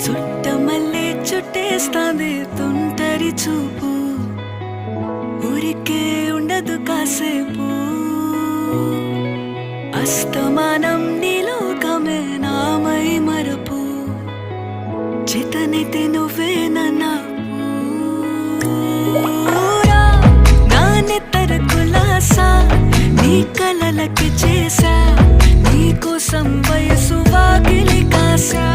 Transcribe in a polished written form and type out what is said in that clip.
చుట్టమల్లే చుట్టేస్తాంది తుంటరి చూపు, ఊరికే ఉండదు కాసేపు. అస్తమానం నీలోకమే నామై మరపు, చేతనైతే నువ్వే నన్నా నా నెత్తర కులాసా నీ కలలకి చేసా, నీ కోసం వయసు వాకిలి కాసా.